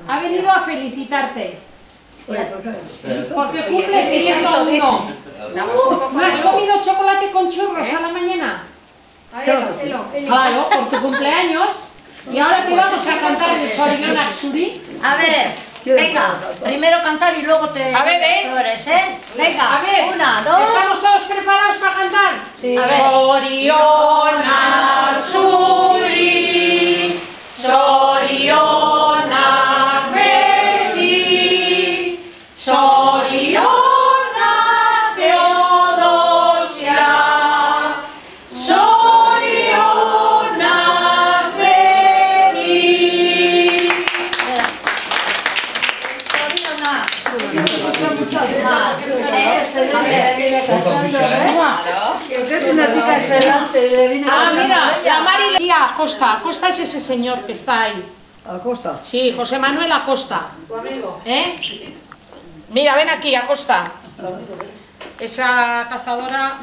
Ha venido a felicitarte. Porque cumple 101. ¿No has comido chocolate con churros a la mañana? Claro, por tu cumpleaños. Y ahora te vamos a cantar el Sorillón Axuri. A ver, venga, primero cantar y luego te... A ver, flores, ¿eh? Venga, a ver, 1, 2... ¿estamos todos preparados para cantar? Sí. A ver. Sorillón Axuri, Sorillón Arbeti, Sorillón Teodosia, Sorillón Arbeti. Porque es una chica excelente. Ah, mira, la Mari Acosta. Acosta es ese señor que está ahí. ¿Acosta? Sí, José Manuel Acosta. ¿Tu amigo? ¿Eh? Mira, ven aquí, Acosta. Esa cazadora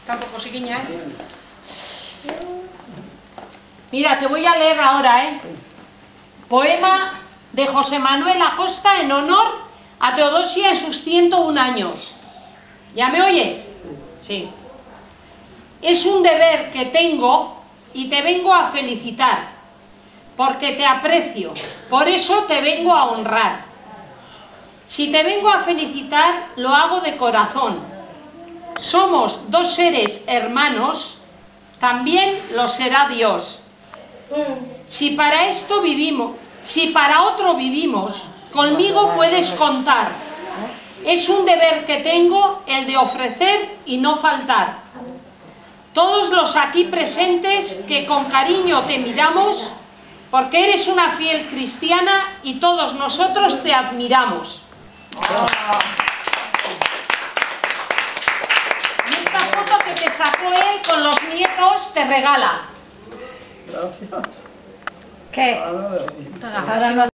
tampoco siquiña, ¿eh? Mira, te voy a leer ahora, ¿eh? Poema de José Manuel Acosta en honor a Teodosia en sus 101 años. ¿Ya me oyes? Sí. Es un deber que tengo y te vengo a felicitar, porque te aprecio, por eso te vengo a honrar. Si te vengo a felicitar, lo hago de corazón. Somos dos seres hermanos, también lo será Dios. Si para esto vivimos, si para otro vivimos, conmigo puedes contar. Es un deber que tengo el de ofrecer y no faltar. Todos los aquí presentes que con cariño te miramos, porque eres una fiel cristiana y todos nosotros te admiramos. Y esta foto que te sacó él con los nietos te regala. Gracias. ¿Qué? Ahora, Ahora no